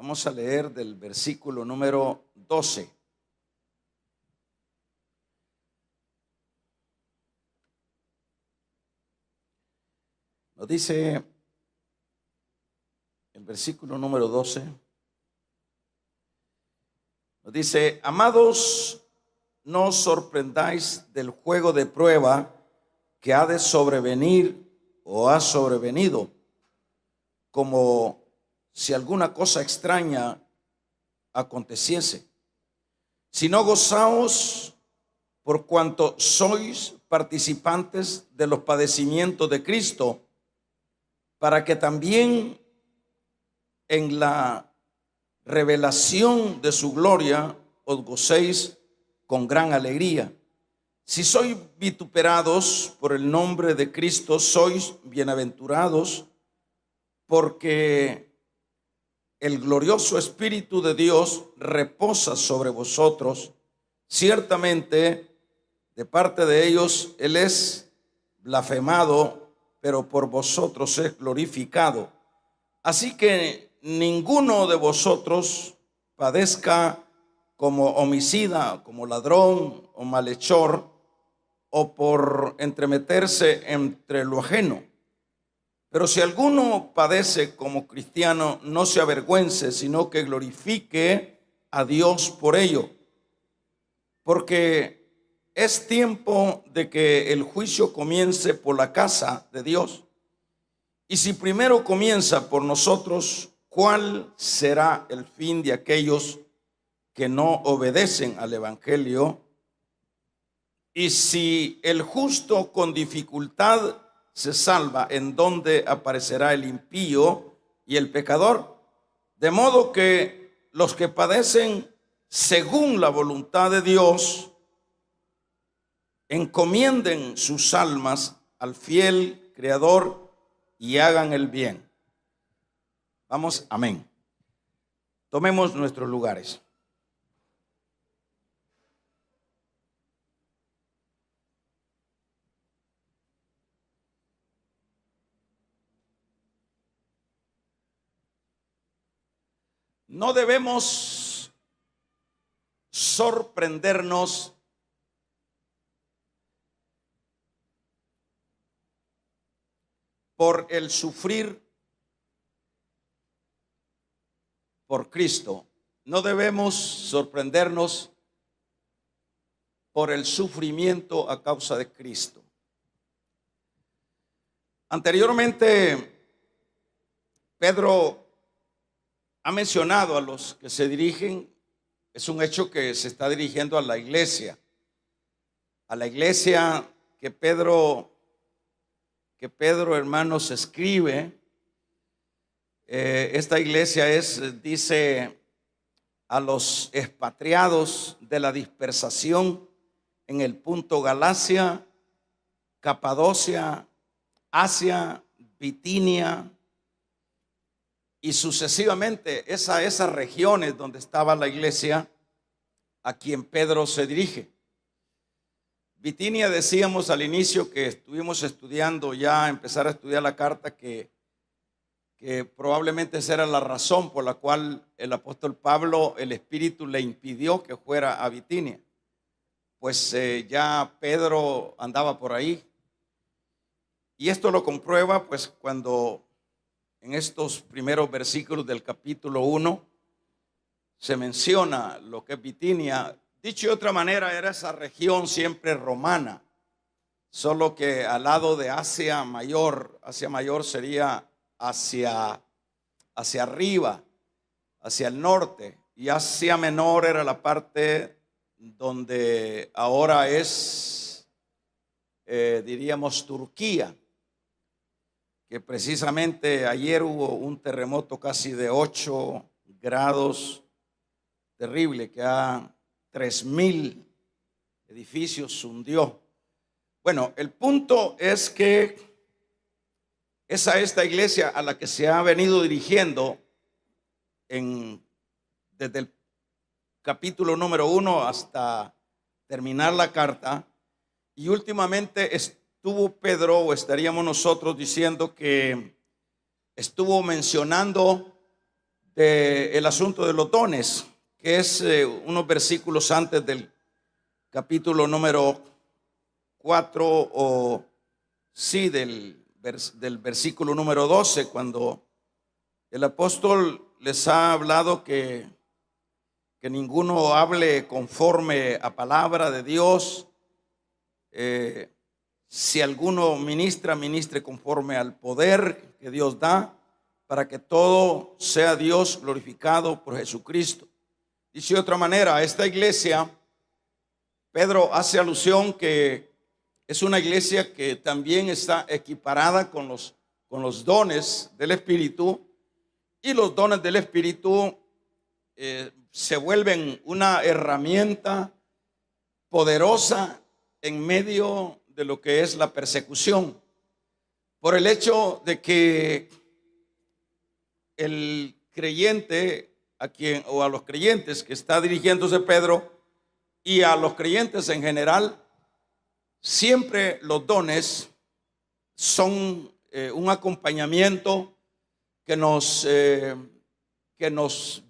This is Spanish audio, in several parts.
Vamos a leer del versículo número 12. Nos dice el versículo número 12. Nos dice: amados, no os sorprendáis del juego de prueba que ha de sobrevenir o ha sobrevenido, como si alguna cosa extraña aconteciese, sino gozaos por cuanto sois participantes de los padecimientos de Cristo, para que también en la revelación de su gloria os gocéis con gran alegría. Si sois vituperados por el nombre de Cristo, sois bienaventurados, porque el glorioso Espíritu de Dios reposa sobre vosotros. Ciertamente, de parte de ellos, Él es blasfemado, pero por vosotros es glorificado. Así que ninguno de vosotros padezca como homicida, como ladrón o malhechor, o por entremeterse entre lo ajeno. Pero si alguno padece como cristiano, no se avergüence, sino que glorifique a Dios por ello. Porque es tiempo de que el juicio comience por la casa de Dios. Y si primero comienza por nosotros, ¿cuál será el fin de aquellos que no obedecen al evangelio? Y si el justo con dificultad se salva, ¿en dónde aparecerá el impío y el pecador? De modo que los que padecen según la voluntad de Dios encomienden sus almas al fiel Creador y hagan el bien. Vamos, amén. Tomemos nuestros lugares. No debemos sorprendernos por el sufrir por Cristo. No debemos sorprendernos por el sufrimiento a causa de Cristo. Anteriormente, Pedro ha mencionado a los que se dirigen, es un hecho que se está dirigiendo a la iglesia que Pedro, hermanos, escribe. Esta iglesia dice a los expatriados de la dispersación en el punto Galacia, Capadocia, Asia, Bitinia y sucesivamente esas regiones donde estaba la iglesia a quien Pedro se dirige. Bitinia, decíamos al inicio que estuvimos estudiando ya, empezar a estudiar la carta, que probablemente esa era la razón por la cual el apóstol Pablo, el Espíritu le impidió que fuera a Bitinia. Pues ya Pedro andaba por ahí. Y esto lo comprueba pues cuando en estos primeros versículos del capítulo 1 se menciona lo que es Bitinia. Dicho de otra manera, era esa región siempre romana, solo que al lado de Asia Mayor sería hacia arriba, hacia el norte, y Asia Menor era la parte donde ahora es, diríamos, Turquía, que precisamente ayer hubo un terremoto casi de 8 grados, terrible, que a 3,000 edificios se hundió. Bueno, el punto es que esta iglesia a la que se ha venido dirigiendo desde el capítulo número 1 hasta terminar la carta, y últimamente estuvo Pedro, o estaríamos nosotros diciendo que estuvo mencionando del asunto de los dones, que es unos versículos antes del capítulo número 4, o sí, del versículo número 12, cuando el apóstol les ha hablado que ninguno hable conforme a palabra de Dios. Si alguno ministre conforme al poder que Dios da, para que todo sea Dios glorificado por Jesucristo. Dice de otra manera, a esta iglesia, Pedro hace alusión que es una iglesia que también está equiparada con los dones del Espíritu, y los dones del Espíritu se vuelven una herramienta poderosa en medio de lo que es la persecución, por el hecho de que el creyente a los creyentes que está dirigiéndose Pedro, y a los creyentes en general, siempre los dones son un acompañamiento que nos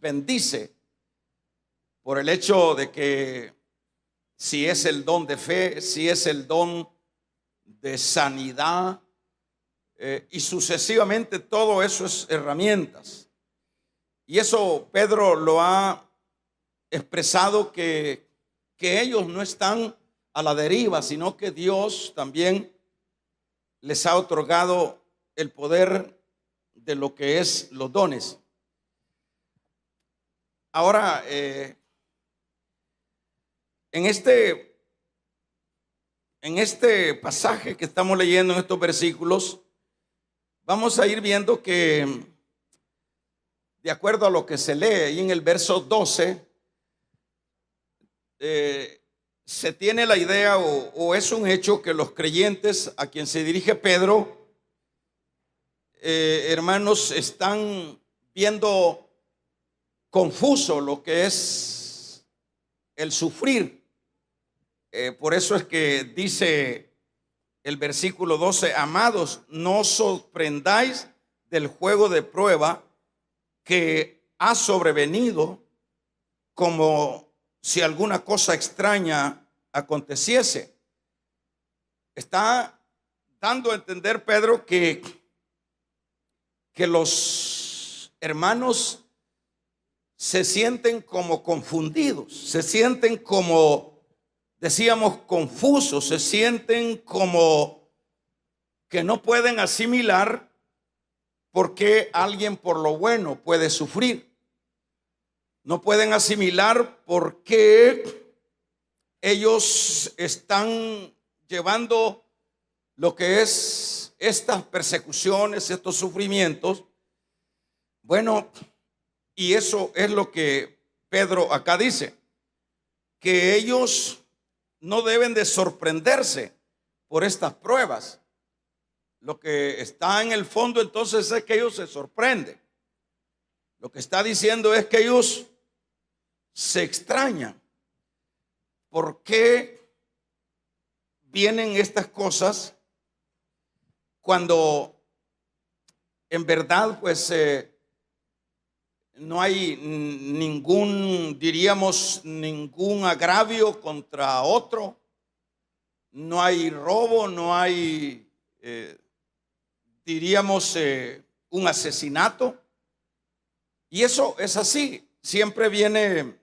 bendice, por el hecho de que si es el don de fe, si es el don de sanidad, y sucesivamente, todo eso es herramientas. Y eso Pedro lo ha expresado, que ellos no están a la deriva, sino que Dios también les ha otorgado el poder de lo que es los dones. Ahora, en este pasaje que estamos leyendo, en estos versículos, vamos a ir viendo que, de acuerdo a lo que se lee ahí en el verso 12, se tiene la idea, o es un hecho, que los creyentes a quien se dirige Pedro, hermanos, están viendo confuso lo que es el sufrir. Por eso es que dice el versículo 12: amados, no os sorprendáis del juego de prueba que ha sobrevenido, como si alguna cosa extraña aconteciese. Está dando a entender Pedro que los hermanos se sienten como confundidos, se sienten como, decíamos, confusos, se sienten como que no pueden asimilar por qué alguien por lo bueno puede sufrir. No pueden asimilar por qué ellos están llevando lo que es estas persecuciones, estos sufrimientos. Bueno, y eso es lo que Pedro acá dice, que ellos no deben de sorprenderse por estas pruebas. Lo que está en el fondo entonces es que ellos se sorprenden. Lo que está diciendo es que ellos se extrañan. ¿Por qué vienen estas cosas cuando en verdad pues no hay ningún agravio contra otro? No hay robo, no hay un asesinato. Y eso es así. Siempre vienen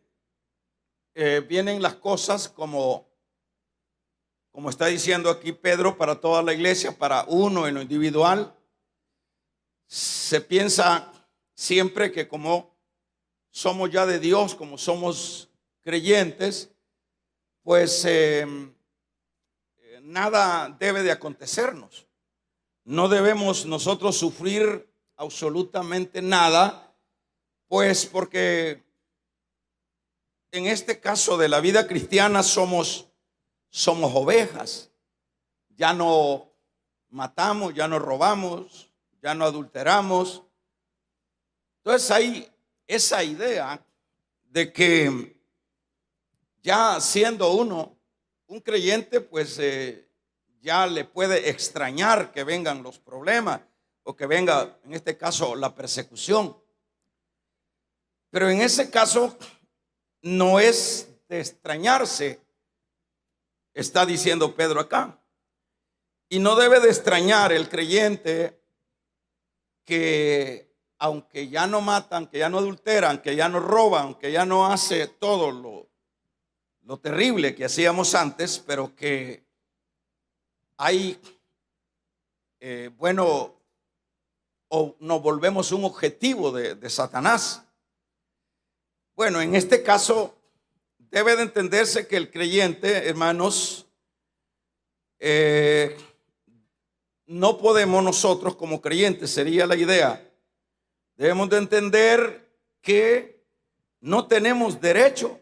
las cosas como está diciendo aquí Pedro, para toda la iglesia, para uno en lo individual. Se piensa siempre que como somos ya de Dios, como somos creyentes, pues nada debe de acontecernos. No debemos nosotros sufrir absolutamente nada, pues porque en este caso de la vida cristiana somos ovejas. Ya no matamos, ya no robamos, ya no adulteramos. Entonces hay esa idea de que ya siendo uno un creyente, pues ya le puede extrañar que vengan los problemas, o que venga, en este caso, la persecución. Pero en ese caso no es de extrañarse, está diciendo Pedro acá. Y no debe de extrañar el creyente que aunque ya no matan, que ya no adulteran, que ya no roban, que ya no hace todo lo terrible que hacíamos antes, pero que hay, o nos volvemos un objetivo de Satanás. Bueno, en este caso debe de entenderse que el creyente, hermanos, no podemos nosotros como creyentes, sería la idea, debemos de entender que no tenemos derecho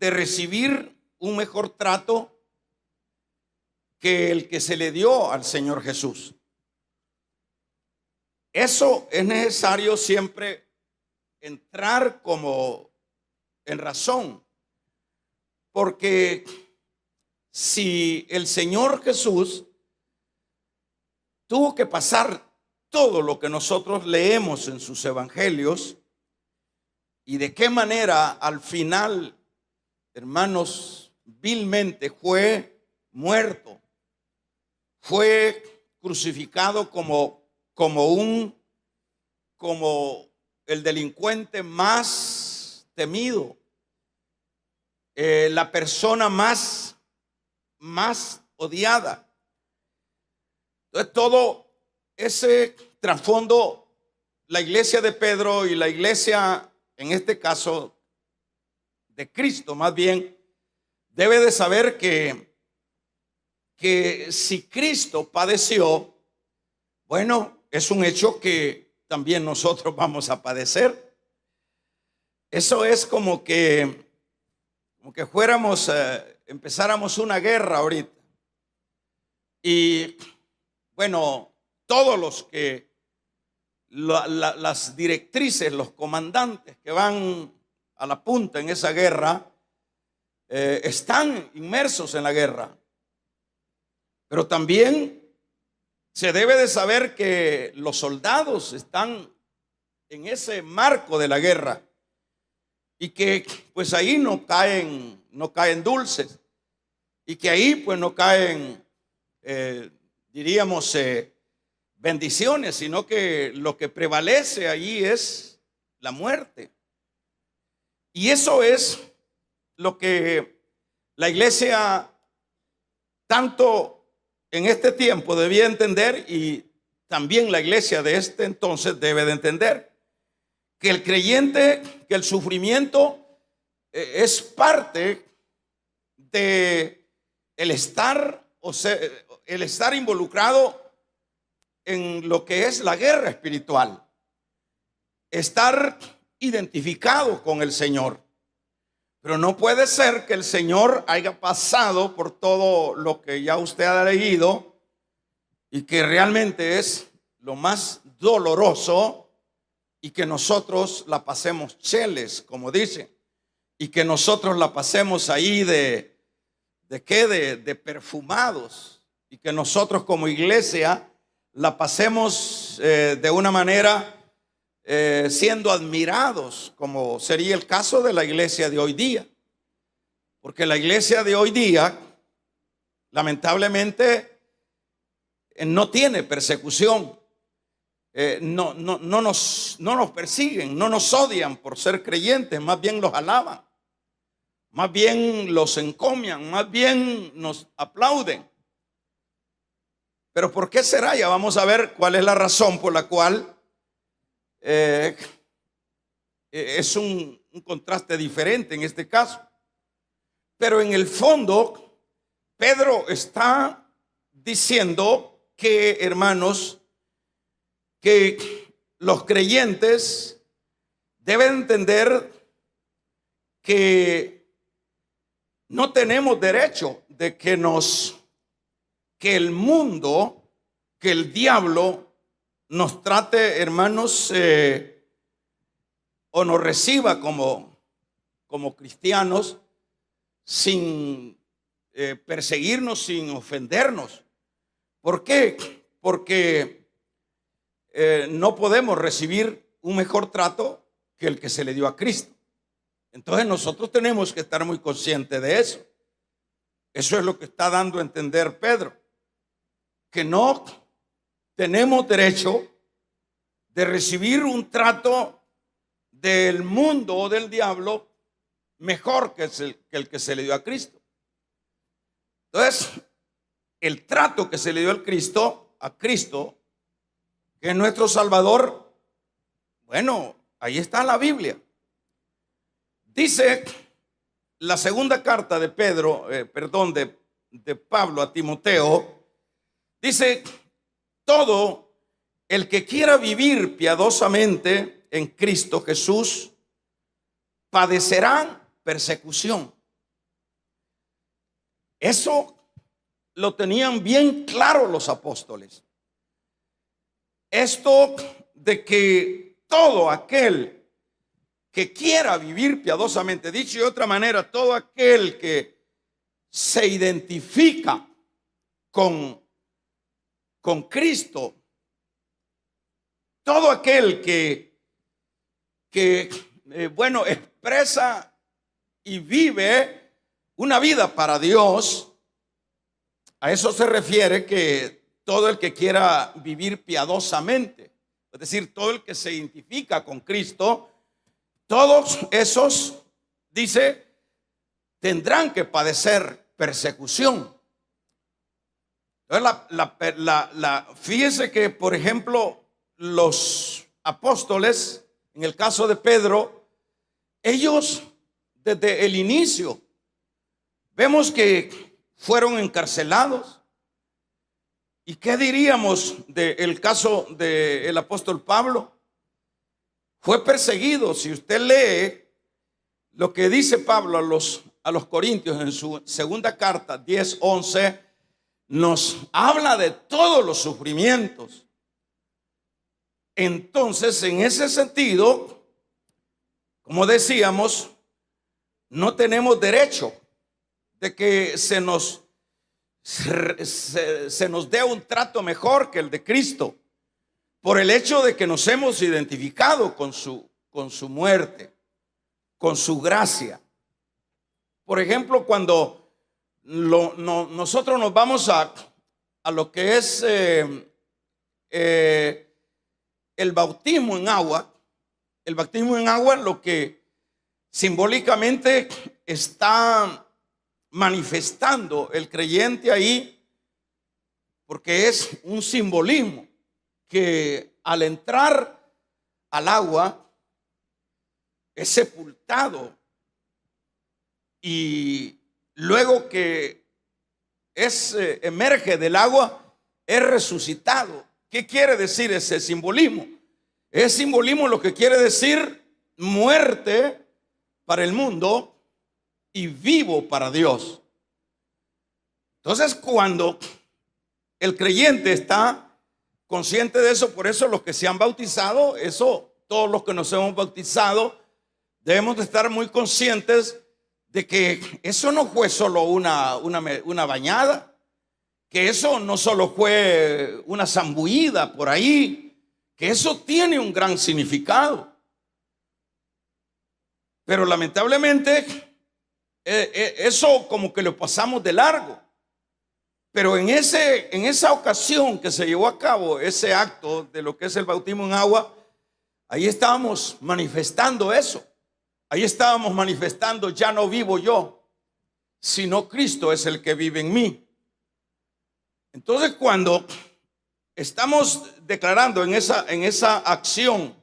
de recibir un mejor trato que el que se le dio al Señor Jesús. Eso es necesario siempre entrar como en razón, porque si el Señor Jesús tuvo que pasar todo lo que nosotros leemos en sus evangelios, y de qué manera al final, hermanos, vilmente fue muerto, fue crucificado como el delincuente más temido, la persona más odiada. Entonces, todo ese trasfondo, la iglesia de Pedro y la iglesia, en este caso de Cristo más bien, debe de saber que si Cristo padeció, bueno, es un hecho que también nosotros vamos a padecer. Eso es como que empezáramos una guerra ahorita. Y bueno, todos los que, las directrices, los comandantes que van a la punta en esa guerra, están inmersos en la guerra. Pero también se debe de saber que los soldados están en ese marco de la guerra y que pues ahí no caen dulces, y que ahí pues no caen, diríamos, bendiciones, sino que lo que prevalece allí es la muerte. Y eso es lo que la iglesia tanto en este tiempo debía entender, y también la iglesia de este entonces debe de entender que el creyente, que el sufrimiento es parte de el estar involucrado en lo que es la guerra espiritual, estar identificado con el Señor. Pero no puede ser que el Señor haya pasado por todo lo que ya usted ha leído y que realmente es lo más doloroso, y que nosotros la pasemos cheles, como dice, y que nosotros la pasemos ahí de perfumados, y que nosotros como iglesia la pasemos de una manera siendo admirados, como sería el caso de la iglesia de hoy día. Porque la iglesia de hoy día, lamentablemente, no tiene persecución. No nos persiguen, no nos odian por ser creyentes, más bien los alaban, más bien los encomian, más bien nos aplauden. Pero ¿por qué será? Ya vamos a ver cuál es la razón por la cual es un contraste diferente en este caso. Pero en el fondo, Pedro está diciendo que, hermanos, que los creyentes deben entender que no tenemos derecho de que el mundo, que el diablo nos trate, hermanos, o nos reciba como cristianos sin perseguirnos, sin ofendernos. ¿Por qué? Porque no podemos recibir un mejor trato que el que se le dio a Cristo. Entonces nosotros tenemos que estar muy conscientes de eso. Eso es lo que está dando a entender Pedro, que no tenemos derecho de recibir un trato del mundo o del diablo mejor que el que se le dio a Cristo. Entonces, el trato que se le dio a Cristo, que es nuestro Salvador, bueno, ahí está la Biblia. Dice la segunda carta de de Pablo a Timoteo, dice: todo el que quiera vivir piadosamente en Cristo Jesús padecerá persecución. Eso lo tenían bien claro los apóstoles. Esto de que todo aquel que quiera vivir piadosamente, dicho de otra manera, todo aquel que se identifica con Cristo, todo aquel que expresa y vive una vida para Dios, a eso se refiere que todo el que quiera vivir piadosamente, es decir, todo el que se identifica con Cristo, todos esos, dice, tendrán que padecer persecución. Entonces, fíjese que, por ejemplo, los apóstoles, en el caso de Pedro, ellos desde el inicio vemos que fueron encarcelados. ¿Y qué diríamos del caso del apóstol Pablo? Fue perseguido. Si usted lee lo que dice Pablo a los Corintios en su segunda carta 10:11, nos habla de todos los sufrimientos. Entonces, en ese sentido, como decíamos, no tenemos derecho de que se nos dé un trato mejor que el de Cristo, por el hecho de que nos hemos identificado con su muerte, con su gracia. Por ejemplo, cuando nosotros nos vamos a lo que es el bautismo en agua, lo que simbólicamente está manifestando el creyente ahí, porque es un simbolismo que al entrar al agua es sepultado y luego que emerge del agua es resucitado. ¿Qué quiere decir ese simbolismo? Ese simbolismo lo que quiere decir muerte para el mundo y vivo para Dios. Entonces, cuando el creyente está consciente de eso, por eso los que se han bautizado, todos los que nos hemos bautizado, debemos de estar muy conscientes de que eso no fue solo una bañada, que eso no solo fue una zambullida por ahí, que eso tiene un gran significado. Pero lamentablemente eso como que lo pasamos de largo. Pero en esa ocasión que se llevó a cabo ese acto de lo que es el bautismo en agua, ahí estábamos manifestando eso. Ahí estábamos manifestando: ya no vivo yo, sino Cristo es el que vive en mí. Entonces, cuando estamos declarando en esa acción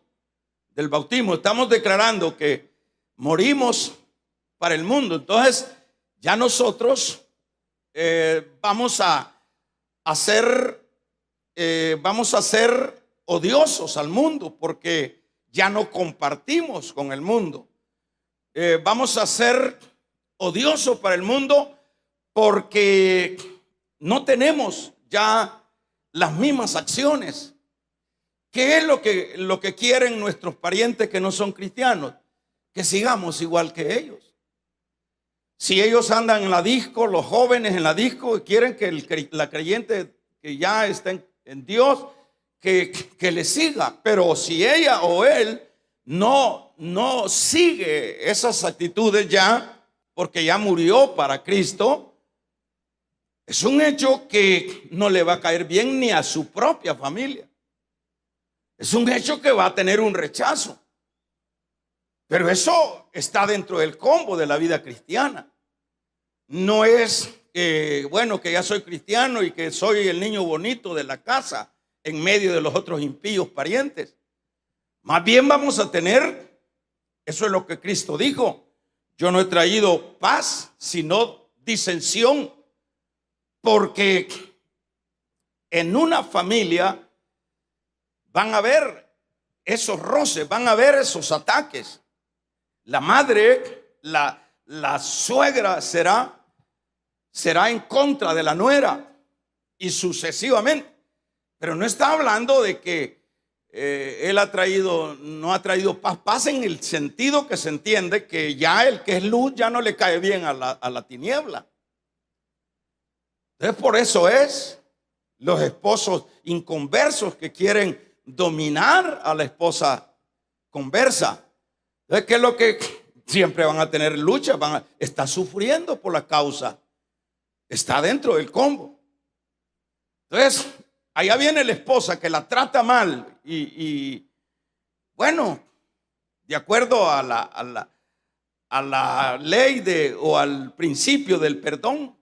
del bautismo, estamos declarando que morimos para el mundo. Entonces, ya nosotros vamos a ser odiosos al mundo, porque ya no compartimos con el mundo. Vamos a ser odiosos para el mundo porque no tenemos ya las mismas acciones. ¿Qué es lo que quieren nuestros parientes que no son cristianos? Que sigamos igual que ellos. Si ellos andan en la disco, los jóvenes en la disco, quieren que la creyente que ya está en Dios, que le siga. Pero si ella o él no no sigue esas actitudes ya, porque ya murió para Cristo, es un hecho que no le va a caer bien ni a su propia familia. Es un hecho que va a tener un rechazo. Pero eso está dentro del combo de la vida cristiana. No es bueno, que ya soy cristiano y que soy el niño bonito de la casa en medio de los otros impíos parientes. Más bien vamos a tener, eso es lo que Cristo dijo: yo no he traído paz, sino disensión. Porque en una familia van a haber esos roces, van a haber esos ataques. La madre, la suegra será en contra de la nuera y sucesivamente. Pero no está hablando de que él no ha traído paz en el sentido que se entiende que ya el que es luz ya no le cae bien a la tiniebla. Entonces, por eso es los esposos inconversos que quieren dominar a la esposa conversa. Entonces, ¿qué es lo que siempre van a tener lucha? Está sufriendo por la causa. Está dentro del combo. Entonces, allá viene la esposa que la trata mal y bueno, de acuerdo a la ley o al principio del perdón,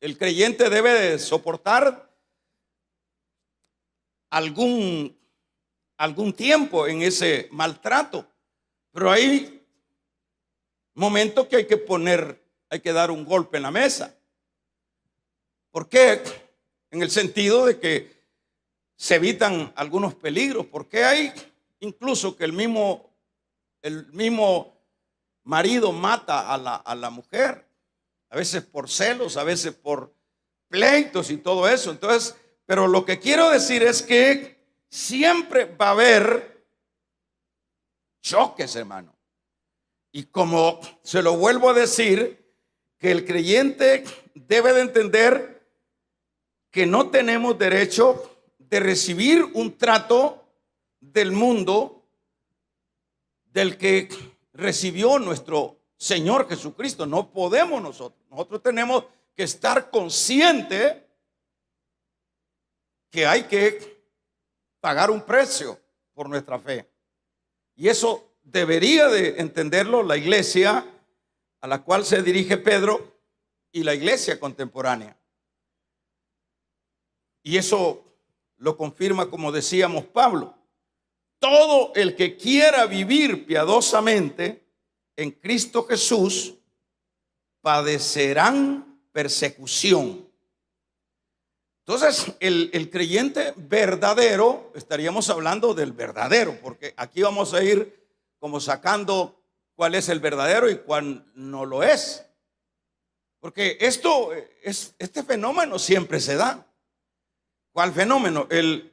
el creyente debe de soportar algún tiempo en ese maltrato. Pero hay momentos que hay que dar un golpe en la mesa. ¿Por qué? En el sentido de que se evitan algunos peligros. Porque hay incluso que el mismo marido mata a la mujer. A veces por celos, a veces por pleitos y todo eso. Entonces, pero lo que quiero decir es que siempre va a haber choques, hermano. Y como se lo vuelvo a decir, que el creyente debe de entender que no tenemos derecho de recibir un trato del mundo del que recibió nuestro Señor Jesucristo. No podemos nosotros. Nosotros tenemos que estar conscientes que hay que pagar un precio por nuestra fe. Y eso debería de entenderlo la iglesia a la cual se dirige Pedro y la iglesia contemporánea. Y eso lo confirma, como decíamos, Pablo. Todo el que quiera vivir piadosamente en Cristo Jesús padecerán persecución. Entonces, el creyente verdadero, estaríamos hablando del verdadero, porque aquí vamos a ir como sacando cuál es el verdadero y cuál no lo es. Porque este fenómeno siempre se da. ¿Cuál fenómeno? El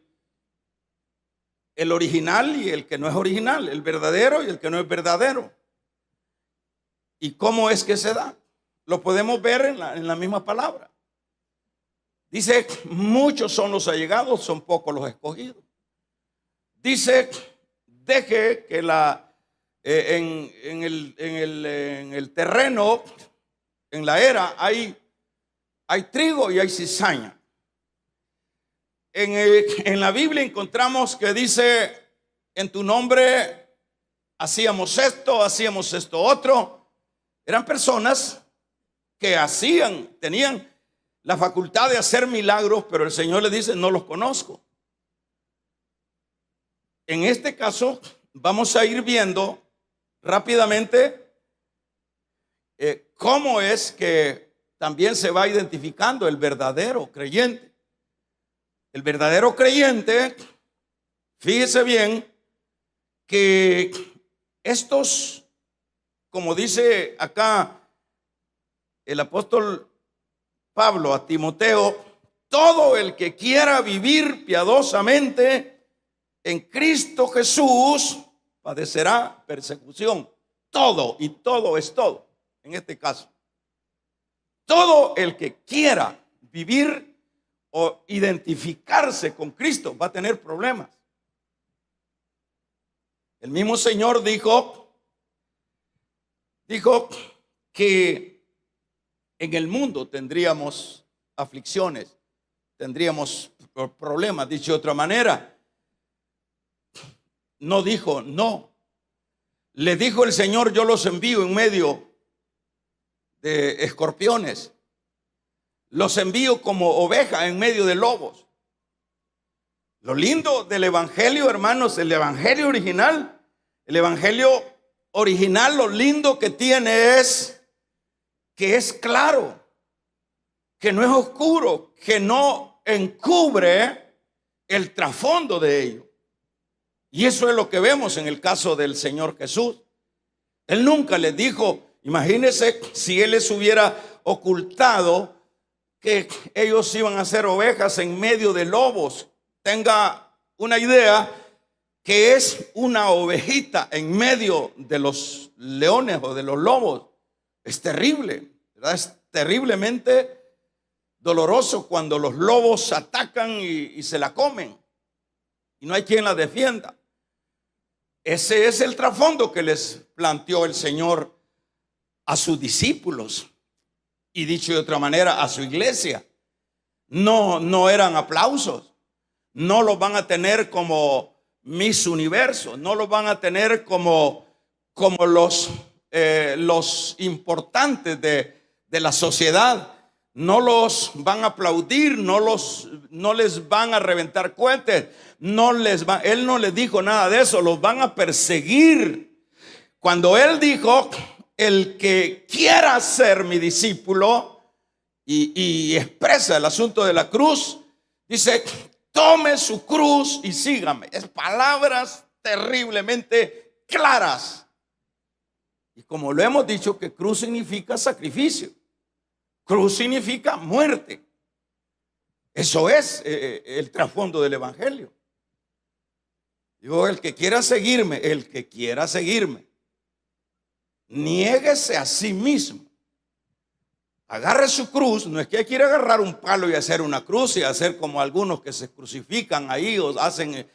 original y el que no es original, el verdadero y el que no es verdadero. ¿Y cómo es que se da? Lo podemos ver en la misma palabra. Dice: muchos son los allegados, son pocos los escogidos. Dice: deje que en el terreno, en la era, hay trigo y hay cizaña. En la Biblia encontramos que dice: en tu nombre hacíamos esto otro. Eran personas que tenían la facultad de hacer milagros, pero el Señor le dice: no los conozco. En este caso vamos a ir viendo rápidamente cómo es que también se va identificando el verdadero creyente. El verdadero creyente, fíjese bien que estos, como dice acá el apóstol Pablo a Timoteo, todo el que quiera vivir piadosamente en Cristo Jesús padecerá persecución. Todo, y todo es todo en este caso. Todo el que quiera vivir o identificarse con Cristo va a tener problemas. El mismo Señor dijo que en el mundo tendríamos aflicciones, tendríamos problemas. Dicho de otra manera, no dijo no. Le dijo el Señor: yo los envío en medio de escorpiones, los envío como ovejas en medio de lobos. Lo lindo del evangelio, hermanos, el evangelio original, lo lindo que tiene es que es claro, que no es oscuro, que no encubre el trasfondo de ello. Y eso es lo que vemos en el caso del Señor Jesús. Él nunca les dijo, imagínense si Él les hubiera ocultado que ellos iban a ser ovejas en medio de lobos. Tenga una idea que es una ovejita en medio de los leones o de los lobos. Es terrible, ¿verdad? Es terriblemente doloroso cuando los lobos atacan y se la comen y no hay quien la defienda. Ese es el trasfondo que les planteó el Señor a sus discípulos y, dicho de otra manera, a su iglesia. No eran aplausos, no los van a tener como Miss Universo, no los van a tener como los importantes de la sociedad. No los van a aplaudir, no les van a reventar cohetes, Él no les dijo nada de eso, los van a perseguir. Cuando Él dijo, el que quiera ser mi discípulo, y expresa el asunto de la cruz, dice, tome su cruz y sígame. Es palabras terriblemente claras. Y como lo hemos dicho, que cruz significa sacrificio. Cruz significa muerte. Eso es el trasfondo del evangelio. Digo, el que quiera seguirme, niéguese a sí mismo. Agarre su cruz. No es que quiera agarrar un palo y hacer una cruz y hacer como algunos que se crucifican ahí o hacen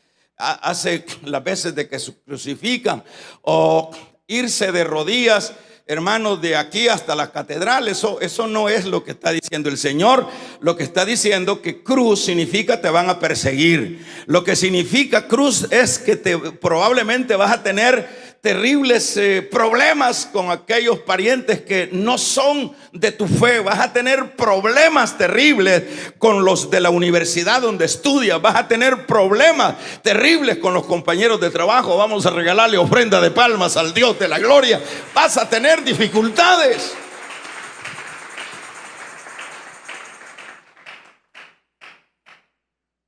las veces de que se crucifican, o irse de rodillas, hermanos, de aquí hasta la catedral. Eso no es lo que está diciendo el Señor. Lo que está diciendo que cruz significa te van a perseguir. Lo que significa cruz es que probablemente vas a tener terribles problemas con aquellos parientes que no son de tu fe. Vas a tener problemas terribles con los de la universidad donde estudias. Vas a tener problemas terribles con los compañeros de trabajo. Vamos a regalarle ofrenda de palmas al Dios de la gloria. Vas a tener dificultades.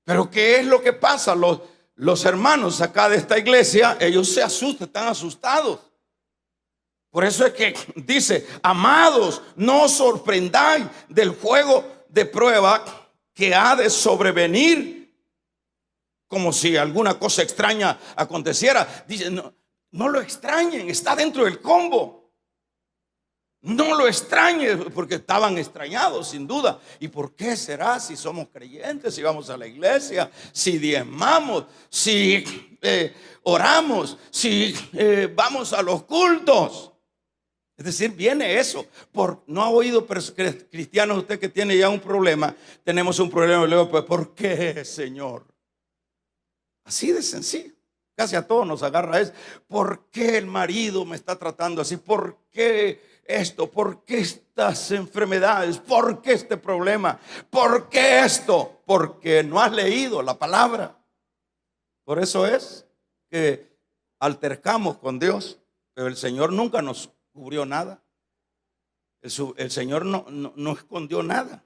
Pero ¿qué es lo que pasa? Los hermanos acá de esta iglesia, ellos se asustan, están asustados. Por eso es que dice, amados, no os sorprendáis del fuego de prueba que ha de sobrevenir, como si alguna cosa extraña aconteciera. Dice, no lo extrañen, está dentro del combo. No lo extrañen, porque estaban extrañados sin duda. ¿Y por qué será? Si somos creyentes, si vamos a la iglesia, si diezmamos, si oramos, si vamos a los cultos. Es decir, viene eso. ¿No ha oído cristianos usted que tiene ya un problema? Tenemos un problema, luego, pues, ¿por qué, Señor? Así de sencillo. Casi a todos nos agarra eso. ¿Por qué el marido me está tratando así? ¿Por qué esto? ¿Por qué estas enfermedades? ¿Por qué este problema? ¿Por qué esto? Porque no has leído la palabra. Por eso es que altercamos con Dios, pero el Señor nunca nos cubrió nada. El Señor no escondió nada.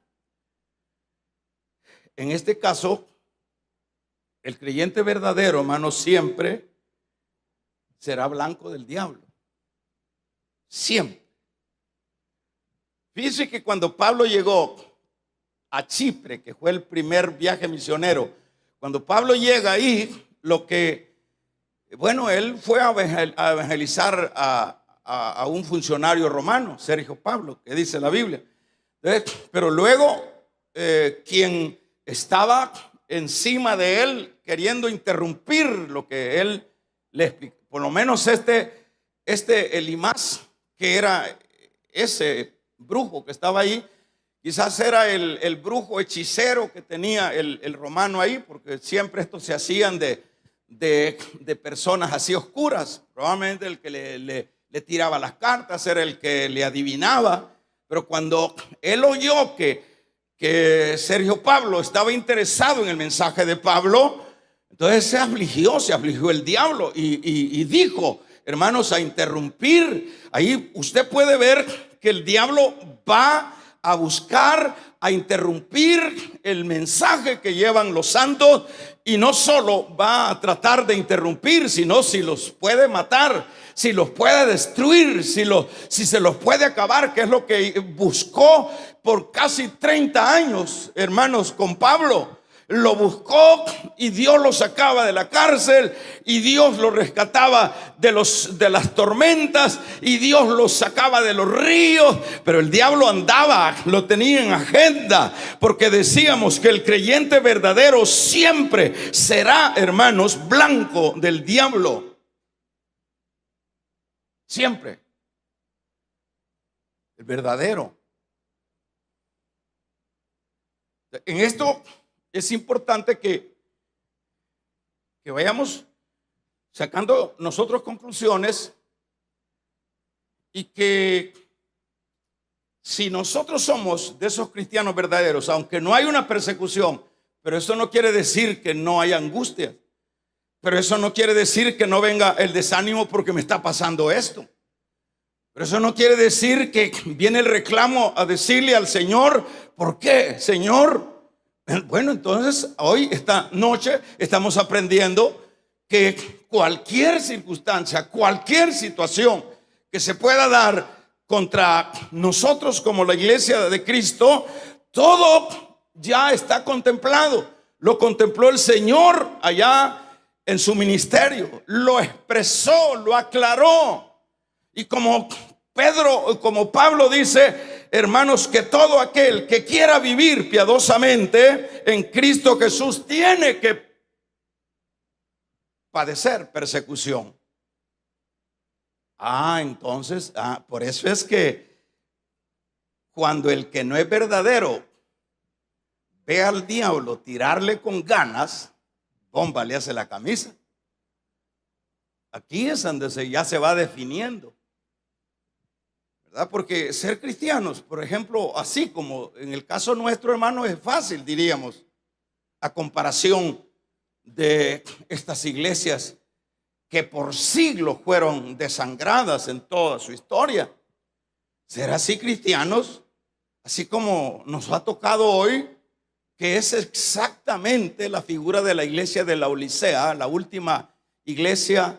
En este caso, el creyente verdadero, hermano, siempre será blanco del diablo. Siempre. Fíjense que cuando Pablo llegó a Chipre, que fue el primer viaje misionero, cuando Pablo llega ahí, él fue a evangelizar a un funcionario romano, Sergio Pablo, que dice la Biblia. Pero luego, quien estaba encima de él, queriendo interrumpir lo que él le explicó, por lo menos Elimás, que era ese brujo que estaba ahí, quizás era el brujo hechicero que tenía el romano ahí, porque siempre estos se hacían de personas así oscuras. Probablemente el que le tiraba las cartas era el que le adivinaba. Pero cuando él oyó que Sergio Pablo estaba interesado en el mensaje de Pablo, entonces se afligió el diablo y dijo, hermanos, a interrumpir. Ahí usted puede ver que el diablo va a buscar, a interrumpir el mensaje que llevan los santos, y no solo va a tratar de interrumpir, sino si los puede matar, si los puede destruir, si se los puede acabar, que es lo que buscó por casi 30 años, hermanos, con Pablo. Lo buscó y Dios lo sacaba de la cárcel, y Dios lo rescataba de las tormentas, y Dios lo sacaba de los ríos. Pero el diablo andaba, lo tenía en agenda, porque decíamos que el creyente verdadero siempre será, hermanos, blanco del diablo. Siempre. El verdadero. En esto es importante que vayamos sacando nosotros conclusiones, y que si nosotros somos de esos cristianos verdaderos, aunque no hay una persecución, pero eso no quiere decir que no haya angustia, pero eso no quiere decir que no venga el desánimo porque me está pasando esto, pero eso no quiere decir que viene el reclamo a decirle al Señor, ¿por qué, Señor? Bueno, entonces hoy, esta noche, estamos aprendiendo que cualquier circunstancia, cualquier situación que se pueda dar contra nosotros como la iglesia de Cristo, todo ya está contemplado. Lo contempló el Señor allá en su ministerio, lo expresó, lo aclaró. Y como Pablo dice, hermanos, que todo aquel que quiera vivir piadosamente en Cristo Jesús tiene que padecer persecución. Entonces, por eso es que cuando el que no es verdadero ve al diablo tirarle con ganas, bomba, le hace la camisa. Aquí es donde ya se va definiendo, ¿verdad? Porque ser cristianos, por ejemplo, así como en el caso nuestro, hermano, es fácil, diríamos, a comparación de estas iglesias que por siglos fueron desangradas en toda su historia. Ser así cristianos, así como nos ha tocado hoy, que es exactamente la figura de la iglesia de Laodicea, la última iglesia,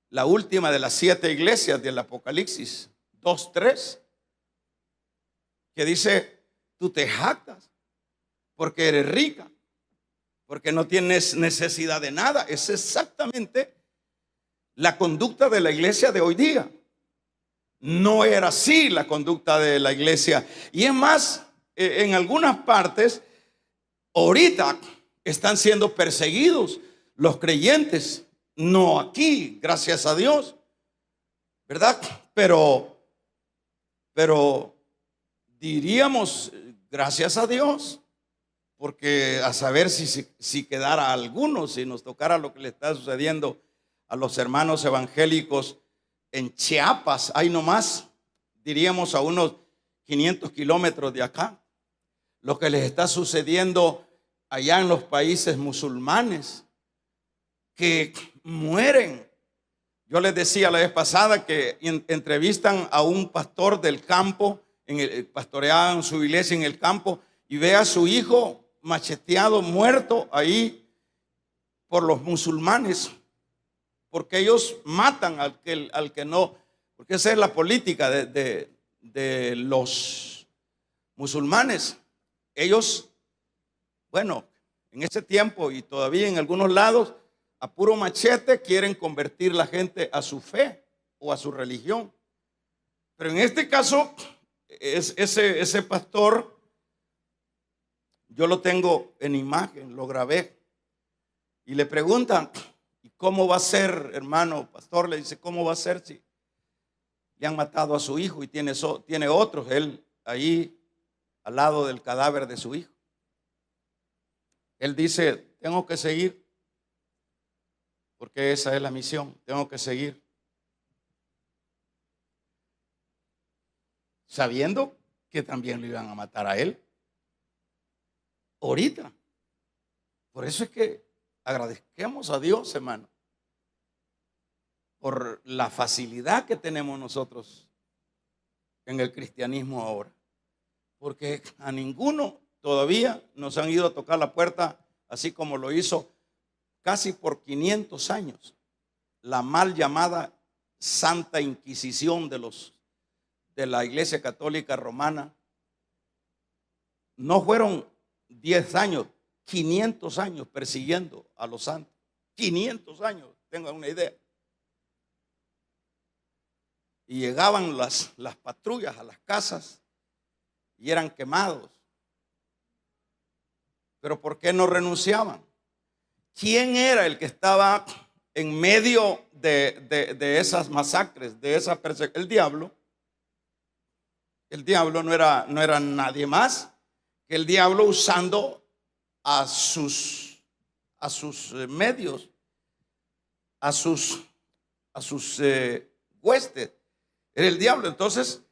la última de las 7 iglesias del Apocalipsis 2:3, que dice, tú te jactas porque eres rica, porque no tienes necesidad de nada. Es exactamente la conducta de la iglesia de hoy día. No era así la conducta de la iglesia. Y es más, en algunas partes, ahorita están siendo perseguidos los creyentes. No aquí, gracias a Dios, ¿verdad? Pero diríamos, gracias a Dios, porque a saber si quedara alguno, si nos tocara lo que le está sucediendo a los hermanos evangélicos en Chiapas, ahí nomás, diríamos a unos 500 kilómetros de acá, lo que les está sucediendo allá en los países musulmanes, que mueren. Yo les decía la vez pasada que entrevistan a un pastor del campo, pastoreaban su iglesia en el campo, y ve a su hijo macheteado, muerto ahí por los musulmanes, porque ellos matan al que no, porque esa es la política de los musulmanes. Ellos, bueno, en ese tiempo y todavía en algunos lados, a puro machete quieren convertir la gente a su fe o a su religión. Pero en este caso, ese pastor, yo lo tengo en imagen, lo grabé, y le preguntan, ¿cómo va a ser, hermano pastor? Le dice, ¿cómo va a ser si le han matado a su hijo y tiene otros, él ahí al lado del cadáver de su hijo? Él dice, tengo que seguir, porque esa es la misión, tengo que seguir. Sabiendo que también lo iban a matar a él. Ahorita. Por eso es que agradezcamos a Dios, hermano, por la facilidad que tenemos nosotros en el cristianismo ahora. Porque a ninguno todavía nos han ido a tocar la puerta, así como lo hizo casi por 500 años la mal llamada Santa Inquisición de la Iglesia Católica Romana. No fueron 10 años, 500 años persiguiendo a los santos. 500 años, tengan una idea. Y llegaban las patrullas a las casas y eran quemados. Pero ¿por qué no renunciaban? ¿Quién era el que estaba en medio de esas masacres, de esa persecución? El diablo. El diablo no era nadie más que el diablo usando a sus medios, a sus huestes. Era el diablo. Entonces,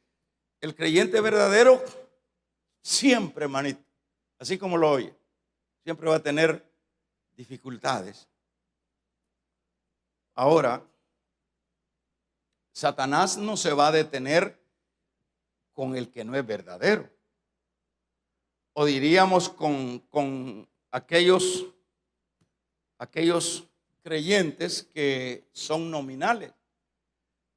el creyente verdadero siempre, manito, así como lo oye, siempre va a tener dificultades. Ahora, Satanás no se va a detener con el que no es verdadero. O diríamos con aquellos creyentes que son nominales.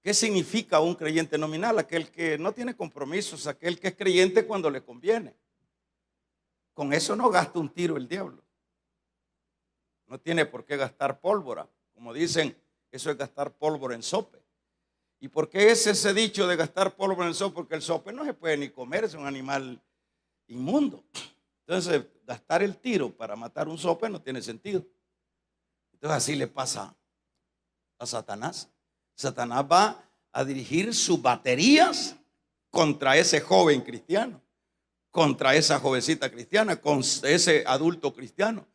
¿Qué significa un creyente nominal? Aquel que no tiene compromisos, aquel que es creyente cuando le conviene. Con eso no gasta un tiro el diablo. No tiene por qué gastar pólvora. Como dicen, eso es gastar pólvora en sope. ¿Y por qué es ese dicho de gastar pólvora en sope? Porque el sope no se puede ni comer, es un animal inmundo. Entonces, gastar el tiro para matar un sope no tiene sentido. Entonces, así le pasa a Satanás. Satanás va a dirigir sus baterías contra ese joven cristiano, contra esa jovencita cristiana, con ese adulto cristiano,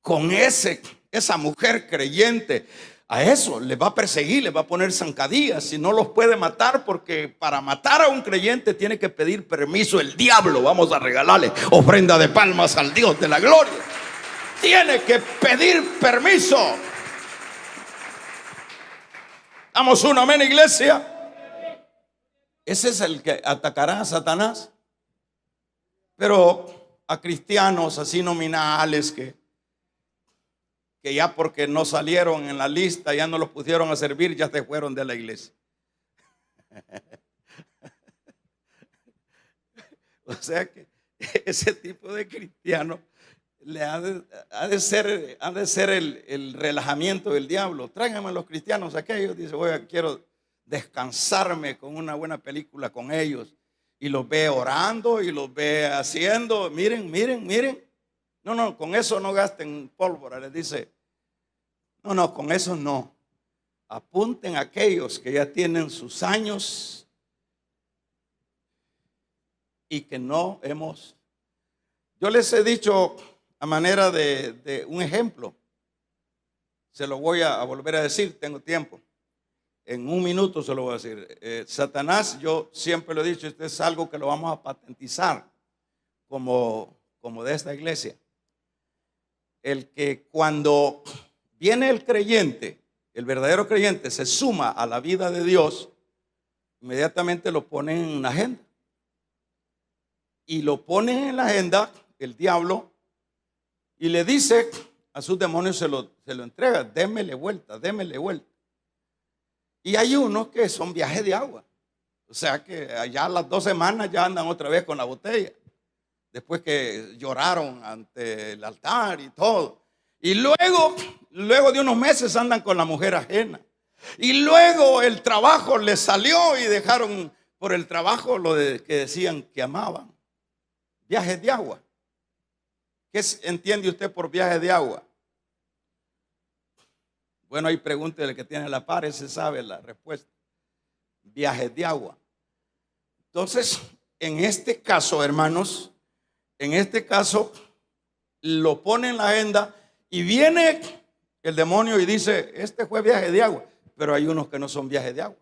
con esa mujer creyente. A eso les va a perseguir, les va a poner zancadillas, si no los puede matar, porque para matar a un creyente tiene que pedir permiso el diablo. Vamos a regalarle ofrenda de palmas al Dios de la gloria. Tiene que pedir permiso. Damos un amén, iglesia. Ese es el que atacará a Satanás. Pero a cristianos así nominales que ya porque no salieron en la lista, ya no los pusieron a servir, ya se fueron de la iglesia. O sea que ese tipo de cristiano le ha de ser el relajamiento del diablo. Tráiganme a los cristianos aquellos. Dice, quiero descansarme con una buena película con ellos. Y los ve orando y los ve haciendo. Miren. No, con eso no gasten pólvora. Les dice, no, con eso no. Apunten a aquellos que ya tienen sus años y que no hemos. Yo les he dicho a manera de un ejemplo. Se lo voy a volver a decir, tengo tiempo. En un minuto se lo voy a decir. Satanás, yo siempre lo he dicho, esto es algo que lo vamos a patentizar como de esta iglesia. El que cuando viene el creyente, el verdadero creyente, se suma a la vida de Dios, inmediatamente lo ponen en una agenda. Y lo ponen en la agenda el diablo y le dice a sus demonios, se lo entrega, démele vuelta. Y hay unos que son viajes de agua. O sea que allá a las 2 semanas ya andan otra vez con la botella. Después que lloraron ante el altar y todo. Y luego de unos meses andan con la mujer ajena. Y luego el trabajo les salió y dejaron por el trabajo lo que decían que amaban. Viajes de agua. ¿Qué entiende usted por viajes de agua? Bueno, ahí pregúntele que tiene la par, ese sabe la respuesta. Viajes de agua. Entonces, en este caso, hermanos, en este caso lo pone en la agenda y viene el demonio y dice, este fue viaje de agua, pero hay unos que no son viajes de agua.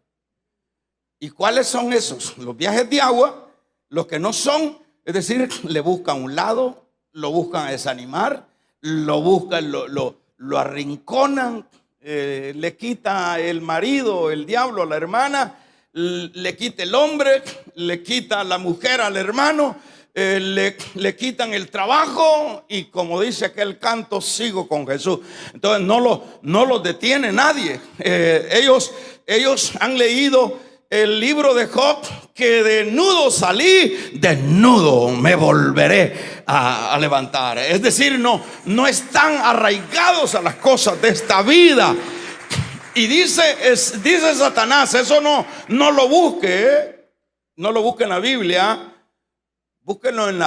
¿Y cuáles son esos? Los viajes de agua, los que no son, es decir, le buscan un lado, lo buscan a desanimar, lo buscan, lo arrinconan, le quita el marido, el diablo a la hermana, le quita el hombre, le quita la mujer al hermano, le quitan el trabajo y como dice aquel canto, sigo con Jesús. Entonces no los detiene nadie. Ellos han leído el libro de Job, que desnudo salí, desnudo me volveré a levantar. Es decir, no están arraigados a las cosas de esta vida. Y dice Satanás, eso no lo busque, no lo busque en la Biblia. Búsquenlo en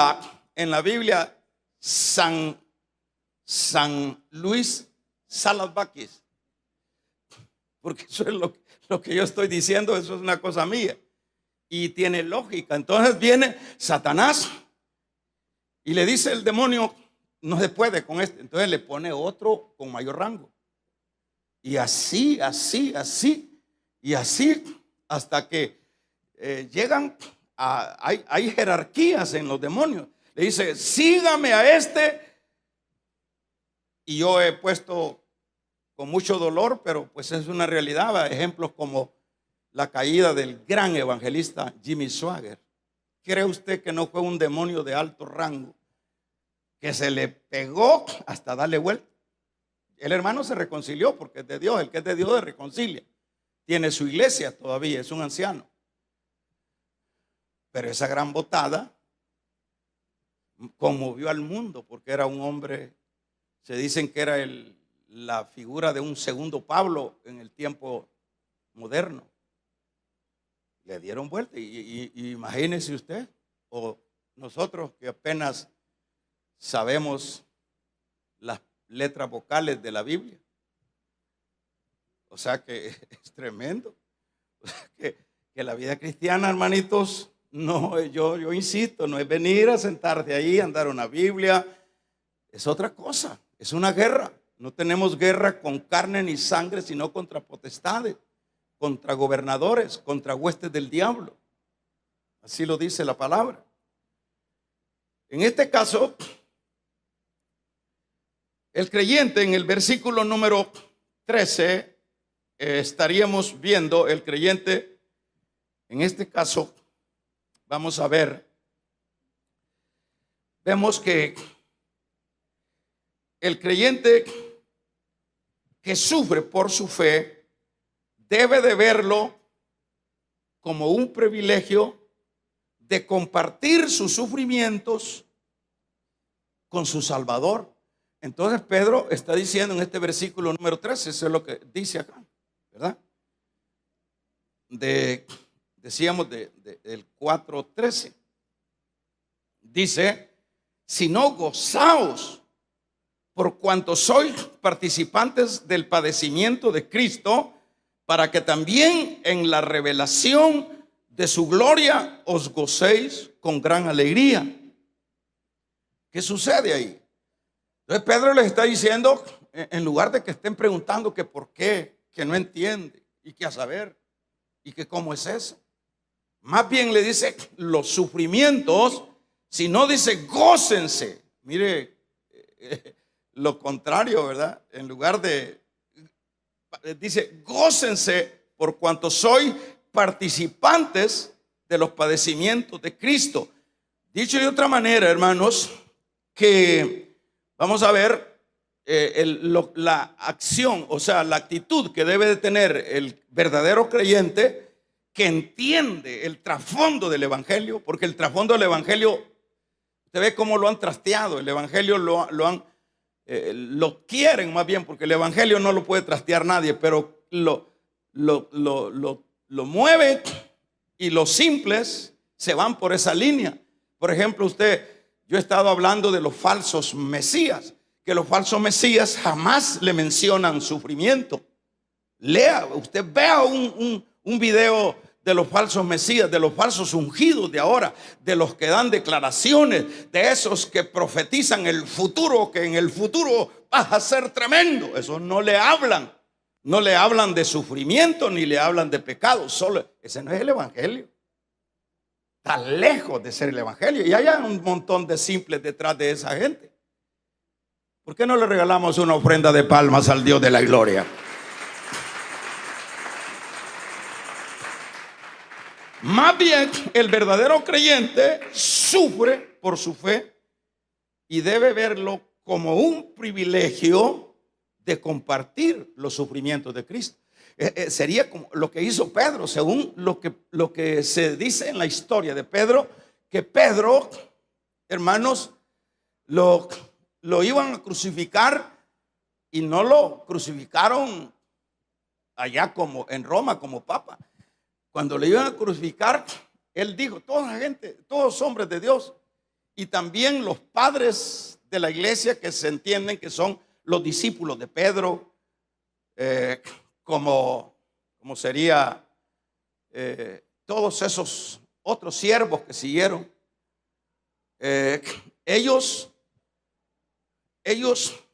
la Biblia, San Luis Salas Baquis. Porque eso es lo que yo estoy diciendo, eso es una cosa mía. Y tiene lógica. Entonces viene Satanás y le dice el demonio, no se puede con este. Entonces le pone otro con mayor rango. Y así, y así, hasta que llegan hay jerarquías en los demonios. Le dice, sígame a este. Y yo he puesto con mucho dolor, pero pues es una realidad, ejemplos como la caída del gran evangelista Jimmy Swaggart. ¿Cree usted que no fue un demonio de alto rango que se le pegó hasta darle vuelta? El hermano se reconcilió porque es de Dios, el que es de Dios se reconcilia. Tiene su iglesia todavía, es un anciano. Pero esa gran botada conmovió al mundo porque era un hombre, se dicen que era la figura de un segundo Pablo en el tiempo moderno. Le dieron vuelta y imagínese usted, o nosotros que apenas sabemos las letras vocales de la Biblia. O sea que es tremendo. O sea que la vida cristiana, hermanitos, no, yo insisto, no es venir a sentarte ahí, andar una Biblia. Es otra cosa, es una guerra. No tenemos guerra con carne ni sangre, sino contra potestades, contra gobernadores, contra huestes del diablo. Así lo dice la palabra. En este caso, el creyente en el versículo número 13, estaríamos viendo el creyente, en este caso, vamos a ver, vemos que el creyente que sufre por su fe debe de verlo como un privilegio de compartir sus sufrimientos con su Salvador. Entonces Pedro está diciendo en este versículo número 13, eso es lo que dice acá, ¿verdad? Decíamos del 4:13. Dice, sino gozaos por cuanto sois participantes del padecimiento de Cristo, para que también en la revelación de su gloria os gocéis con gran alegría. ¿Qué sucede ahí? Entonces Pedro les está diciendo, en lugar de que estén preguntando que por qué, que no entiende y que a saber y que cómo es eso, más bien le dice los sufrimientos, si no dice gócense. Mire, lo contrario, ¿verdad? En lugar de, dice gócense por cuanto soy participantes de los padecimientos de Cristo. Dicho de otra manera, hermanos, que vamos a ver la acción, o sea, la actitud que debe de tener el verdadero creyente que entiende el trasfondo del evangelio, porque el trasfondo del evangelio, usted ve cómo lo han trasteado. El evangelio lo quieren más bien, porque el evangelio no lo puede trastear nadie, pero lo mueven y los simples se van por esa línea. Por ejemplo, yo he estado hablando de los falsos mesías, que los falsos mesías jamás le mencionan sufrimiento. Lea, usted vea un video de los falsos mesías, de los falsos ungidos de ahora, de los que dan declaraciones, de esos que profetizan el futuro, que en el futuro va a ser tremendo. Esos no le hablan de sufrimiento ni le hablan de pecado. Solo ese no es el evangelio. Está lejos de ser el evangelio. Y hay un montón de simples detrás de esa gente. ¿Por qué no le regalamos una ofrenda de palmas al Dios de la gloria? Más bien, el verdadero creyente sufre por su fe y debe verlo como un privilegio de compartir los sufrimientos de Cristo. Sería como lo que hizo Pedro, según lo que se dice en la historia de Pedro, que Pedro, hermanos, lo iban a crucificar y no lo crucificaron allá como en Roma como papa. Cuando le iban a crucificar, él dijo, toda la gente, todos hombres de Dios, y también los padres de la iglesia que se entienden que son los discípulos de Pedro, como sería todos esos otros siervos que siguieron, ellos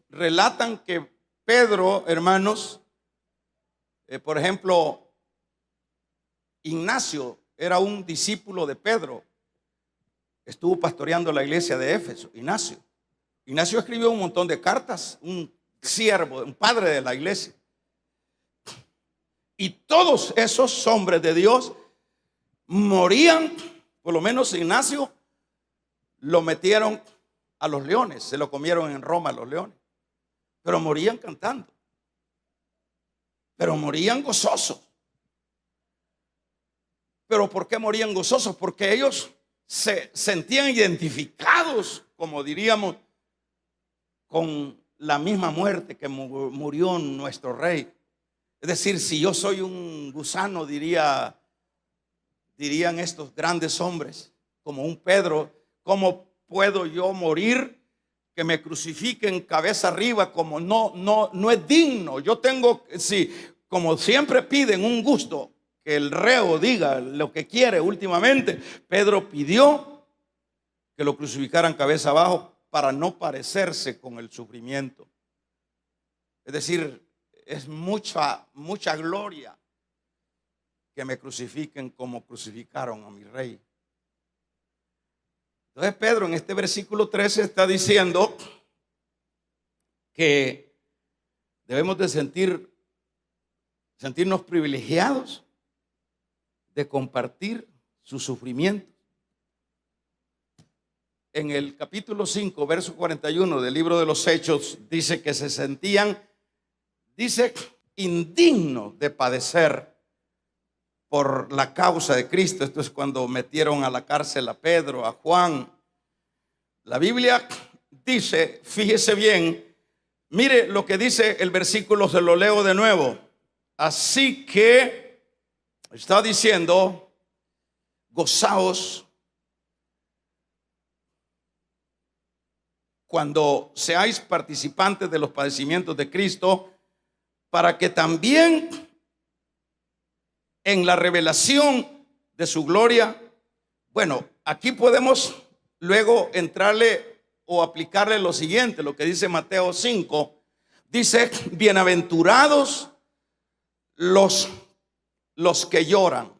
relatan que Pedro, hermanos, por ejemplo, Ignacio era un discípulo de Pedro, estuvo pastoreando la iglesia de Éfeso. Ignacio escribió un montón de cartas, un siervo, un padre de la iglesia. Y todos esos hombres de Dios morían, por lo menos Ignacio lo metieron a los leones, se lo comieron en Roma los leones, pero morían cantando, pero morían gozosos. ¿Pero por qué morían gozosos? Porque ellos se sentían identificados, como diríamos, con la misma muerte que murió nuestro rey. Es decir, si yo soy un gusano, dirían estos grandes hombres, como un Pedro, ¿cómo puedo yo morir? Que me crucifiquen cabeza arriba, como no es digno. Yo tengo, sí, como siempre piden un gusto, que el reo diga lo que quiere últimamente. Pedro pidió que lo crucificaran cabeza abajo para no parecerse con el sufrimiento. Es decir, es mucha gloria que me crucifiquen como crucificaron a mi rey. Entonces Pedro en este versículo 13 está diciendo que debemos de sentirnos privilegiados de compartir su sufrimiento. En el capítulo 5, verso 41 del libro de los Hechos, dice que se sentían, indignos de padecer por la causa de Cristo. Esto es cuando metieron a la cárcel a Pedro, a Juan. La Biblia dice, fíjese bien, mire lo que dice el versículo, se lo leo de nuevo. Así que está diciendo, gozaos cuando seáis participantes de los padecimientos de Cristo, para que también en la revelación de su gloria, bueno, aquí podemos luego entrarle o aplicarle lo siguiente, lo que dice Mateo 5, dice, bienaventurados los que lloran,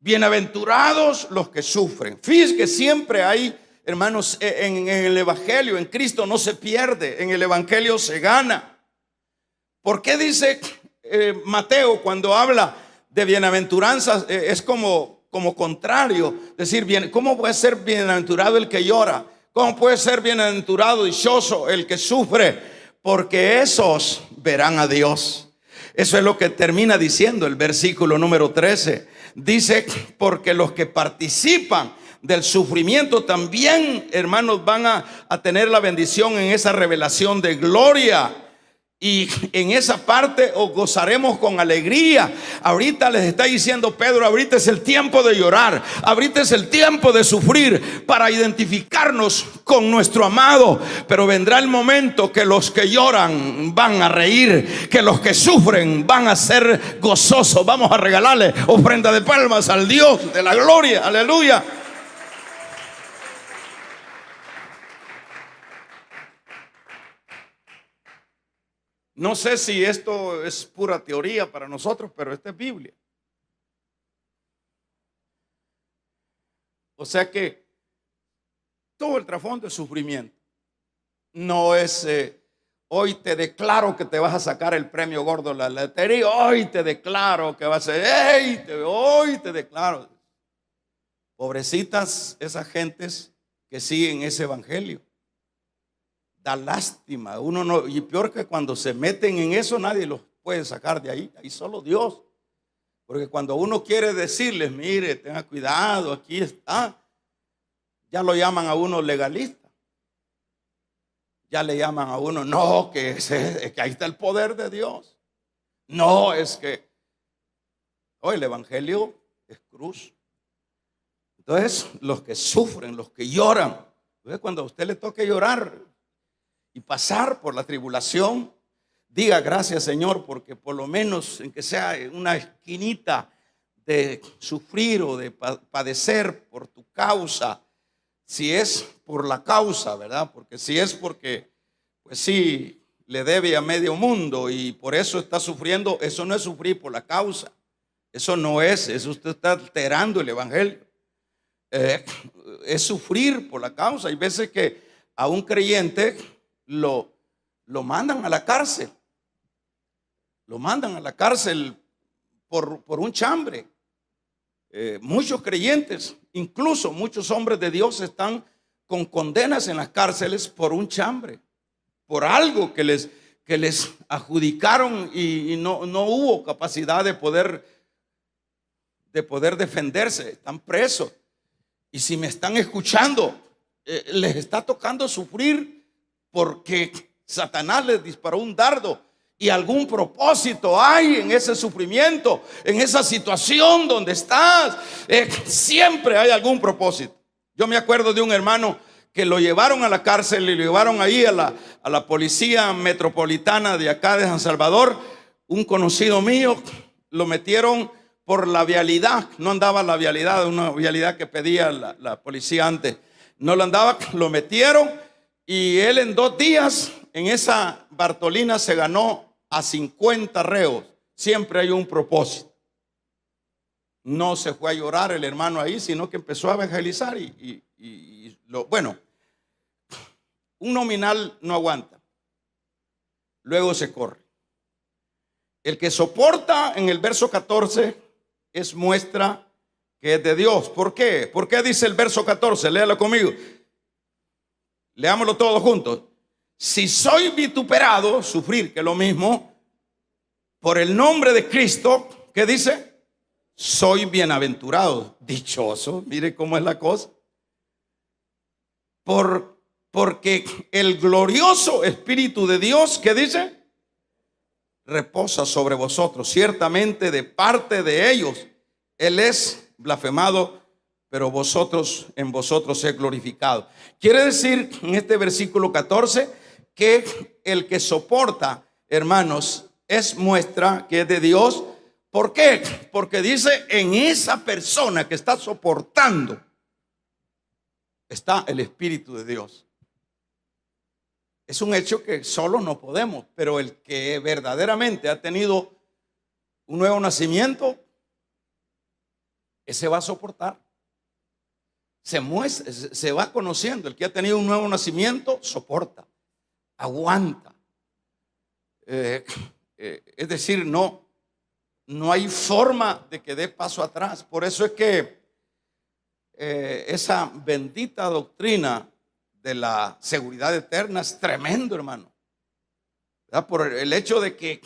bienaventurados los que sufren. Fíjense que siempre hay, hermanos, en el evangelio, en Cristo no se pierde, en el evangelio se gana. ¿Por qué dice Mateo cuando habla de bienaventuranzas? Es como contrario, decir, bien, ¿cómo puede ser bienaventurado el que llora? ¿Cómo puede ser bienaventurado, dichoso el que sufre? Porque esos verán a Dios. Eso es lo que termina diciendo el versículo número 13. Dice, porque los que participan del sufrimiento también, hermanos, van a tener la bendición en esa revelación de gloria. Y en esa parte os gozaremos con alegría. Ahorita les está diciendo Pedro, ahorita es el tiempo de llorar, ahorita es el tiempo de sufrir para identificarnos con nuestro amado. Pero vendrá el momento que los que lloran van a reír, que los que sufren van a ser gozosos. Vamos a regalarle ofrenda de palmas al Dios de la gloria. Aleluya. No sé si esto es pura teoría para nosotros, pero esta es Biblia. O sea que todo el trasfondo es sufrimiento. No es hoy te declaro que te vas a sacar el premio gordo de la lotería. Hoy te declaro que vas a ser, hoy te declaro. Pobrecitas esas gentes que siguen ese evangelio. Da lástima, uno no, y peor que cuando se meten en eso, nadie los puede sacar de ahí, ahí solo Dios. Porque cuando uno quiere decirles, mire, tenga cuidado, aquí está, ya lo llaman a uno legalista. Ya le llaman a uno, no, que ahí está el poder de Dios. No, es que hoy el evangelio es cruz. Entonces, los que sufren, los que lloran, entonces cuando a usted le toque llorar y pasar por la tribulación, diga gracias, Señor, porque por lo menos en que sea una esquinita de sufrir o de padecer por tu causa, si es por la causa, ¿verdad? Porque si es porque, pues sí, le debe a medio mundo y por eso está sufriendo, eso no es sufrir por la causa, eso no es, eso usted está alterando el evangelio. Es sufrir por la causa. Hay veces que a un creyente lo mandan a la cárcel. Lo mandan a la cárcel por un chambre. Muchos creyentes, incluso muchos hombres de Dios, están con condenas en las cárceles por un chambre, por algo que les adjudicaron y no hubo capacidad de poder defenderse. Están presos. Y si me están escuchando, les está tocando sufrir porque Satanás les disparó un dardo y algún propósito hay en ese sufrimiento, en esa situación donde estás. Siempre hay algún propósito. Yo me acuerdo de un hermano que lo llevaron a la cárcel y lo llevaron ahí a la policía metropolitana de acá de San Salvador. Un conocido mío lo metieron por la vialidad, no andaba la vialidad, una vialidad que pedía la policía antes, no lo andaba, lo metieron y él en 2 días en esa Bartolina se ganó a 50 reos. Siempre hay un propósito. No se fue a llorar el hermano ahí, sino que empezó a evangelizar bueno, un nominal no aguanta, luego se corre. El que soporta en el verso 14 es muestra que es de Dios. ¿Por qué? ¿Por qué dice el verso 14? Léalo conmigo. Leámoslo todos juntos. Si soy vituperado, sufrir, que es lo mismo, por el nombre de Cristo, ¿qué dice? Soy bienaventurado, dichoso. Mire cómo es la cosa. Porque el glorioso Espíritu de Dios, ¿qué dice? Reposa sobre vosotros. Ciertamente de parte de ellos Él es blasfemado, pero en vosotros es glorificado. Quiere decir en este versículo 14 que el que soporta, hermanos, es muestra que es de Dios. ¿Por qué? Porque dice, en esa persona que está soportando está el Espíritu de Dios. Es un hecho que solo no podemos, pero el que verdaderamente ha tenido un nuevo nacimiento, ese va a soportar. Se va conociendo. El que ha tenido un nuevo nacimiento soporta, aguanta. Es decir, no hay forma de que dé paso atrás. Por eso es que esa bendita doctrina de la seguridad eterna es tremendo, hermano, ¿verdad? Por el hecho de que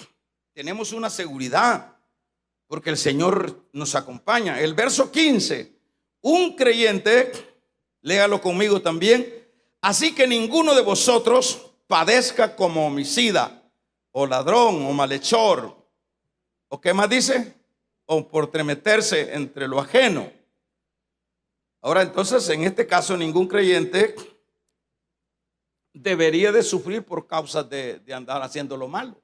tenemos una seguridad, porque el Señor nos acompaña. El verso 15, un creyente, léalo conmigo también. Así que ninguno de vosotros padezca como homicida o ladrón, o malhechor, o qué más dice, o por tremeterse entre lo ajeno. Ahora entonces, en este caso, ningún creyente debería de sufrir por causa de andar haciendo lo malo.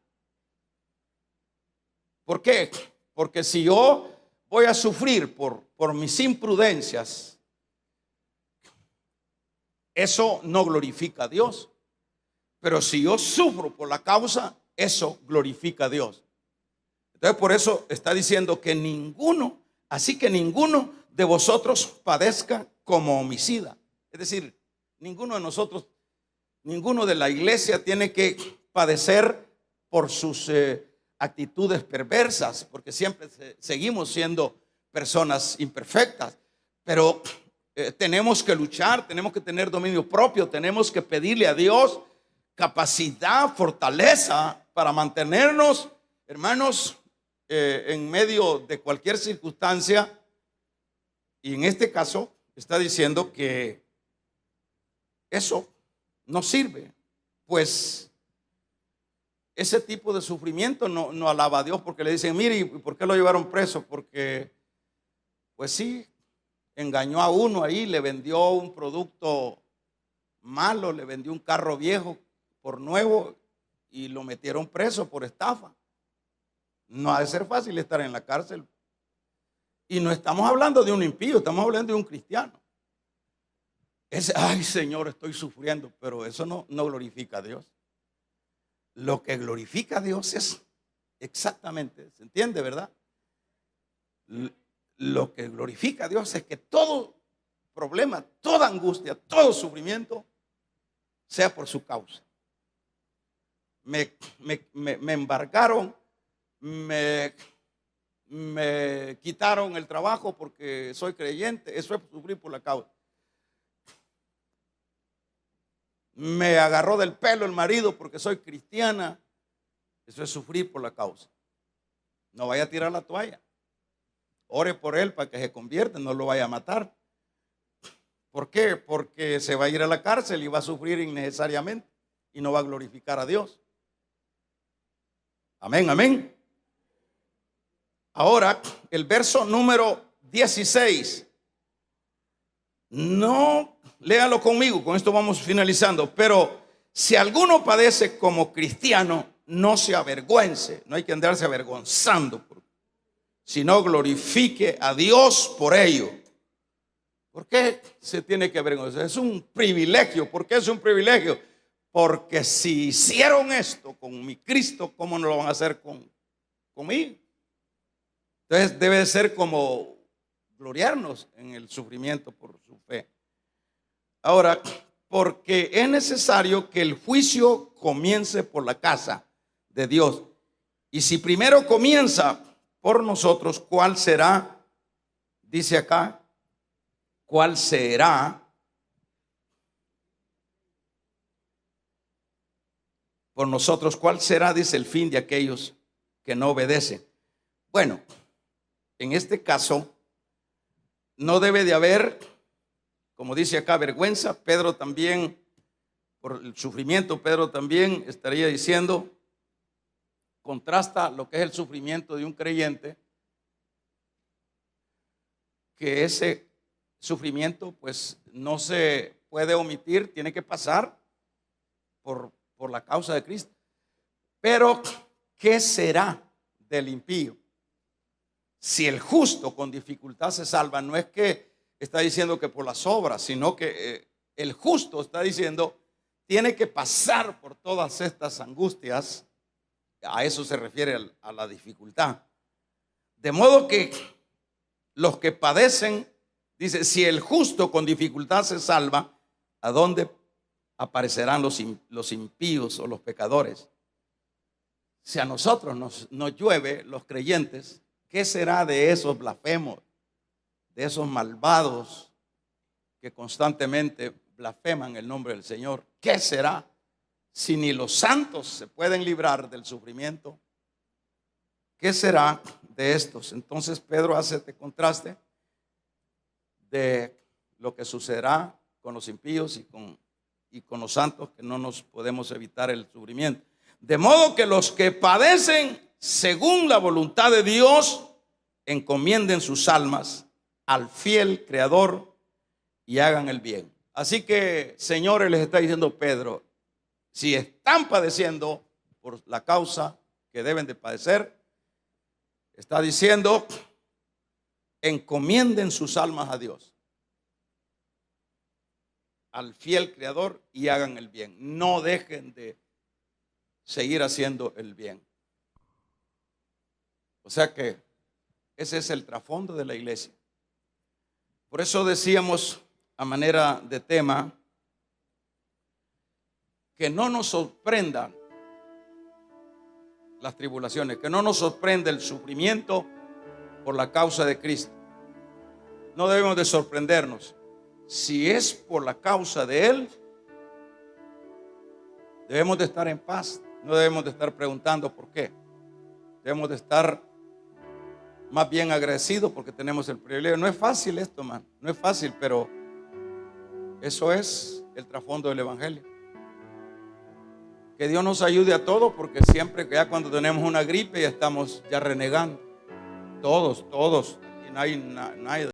¿Por qué? Porque si yo voy a sufrir por mis imprudencias, eso no glorifica a Dios. Pero si yo sufro por la causa, eso glorifica a Dios. Entonces por eso está diciendo que ninguno, así que ninguno de vosotros padezca como homicida. Es decir, ninguno de nosotros, ninguno de la iglesia tiene que padecer por sus actitudes perversas, porque siempre seguimos siendo personas imperfectas, pero tenemos que luchar, tenemos que tener dominio propio, tenemos que pedirle a Dios capacidad, fortaleza para mantenernos, hermanos, en medio de cualquier circunstancia. Y en este caso está diciendo que eso no sirve, pues ese tipo de sufrimiento no alaba a Dios, porque le dicen, mire, ¿y por qué lo llevaron preso? Porque, pues sí, engañó a uno ahí, le vendió un producto malo, le vendió un carro viejo por nuevo y lo metieron preso por estafa. No ha de ser fácil estar en la cárcel. Y no estamos hablando de un impío, estamos hablando de un cristiano. Ay Señor, estoy sufriendo, pero eso no glorifica a Dios. Lo que glorifica a Dios es exactamente, ¿se entiende, verdad? Lo que glorifica a Dios es que todo problema, toda angustia, todo sufrimiento sea por su causa. Me embargaron, me quitaron el trabajo porque soy creyente, eso es sufrir por la causa. Me agarró del pelo el marido porque soy cristiana, eso es sufrir por la causa. No vaya a tirar la toalla, ore por él para que se convierta, no lo vaya a matar. ¿Por qué? Porque se va a ir a la cárcel y va a sufrir innecesariamente y no va a glorificar a Dios. Amén, amén. Ahora, el verso número 16. No, léalo conmigo, con esto vamos finalizando. Pero si alguno padece como cristiano, no se avergüence, no hay que andarse avergonzando, sino glorifique a Dios por ello. ¿Por qué se tiene que avergonzar? Es un privilegio. ¿Por qué es un privilegio? Porque si hicieron esto con mi Cristo, ¿cómo no lo van a hacer conmigo? Entonces debe de ser como gloriarnos en el sufrimiento por su fe. Ahora, porque es necesario que el juicio comience por la casa de Dios. Y si primero comienza por nosotros, ¿cuál será? Dice acá, ¿cuál será? Por nosotros, ¿cuál será? Dice el fin de aquellos que no obedecen. Bueno, en este caso, no debe de haber, como dice acá, vergüenza. Pedro también, por el sufrimiento, Pedro también estaría diciendo, contrasta lo que es el sufrimiento de un creyente, que ese sufrimiento pues no se puede omitir, tiene que pasar por la causa de Cristo. Pero, ¿qué será del impío? Si el justo con dificultad se salva, no es que está diciendo que por las obras, sino que el justo está diciendo tiene que pasar por todas estas angustias. A eso se refiere a la dificultad. De modo que los que padecen, dice, si el justo con dificultad se salva, ¿a dónde aparecerán los impíos o los pecadores? Si a nosotros nos llueve, los creyentes, ¿qué será de esos blasfemos, de esos malvados que constantemente blasfeman el nombre del Señor? ¿Qué será si ni los santos se pueden librar del sufrimiento? ¿Qué será de estos? Entonces Pedro hace este contraste de lo que sucederá con los impíos y con los santos, que no nos podemos evitar el sufrimiento. De modo que los que padecen según la voluntad de Dios encomienden sus almas al fiel Creador y hagan el bien. Así que, señores, les está diciendo Pedro, si están padeciendo por la causa que deben de padecer, está diciendo, encomienden sus almas a Dios, al fiel Creador, y hagan el bien. No dejen de seguir haciendo el bien. O sea que ese es el trasfondo de la iglesia. Por eso decíamos, a manera de tema, que no nos sorprendan las tribulaciones, que no nos sorprenda el sufrimiento por la causa de Cristo. No debemos de sorprendernos. Si es por la causa de Él, debemos de estar en paz. No debemos de estar preguntando por qué. Debemos de estar más bien agradecidos porque tenemos el privilegio. No es fácil esto, man. No es fácil, pero eso es el trasfondo del evangelio. Que Dios nos ayude a todos, porque siempre, ya cuando tenemos una gripe, ya estamos ya renegando. Todos. Y no hay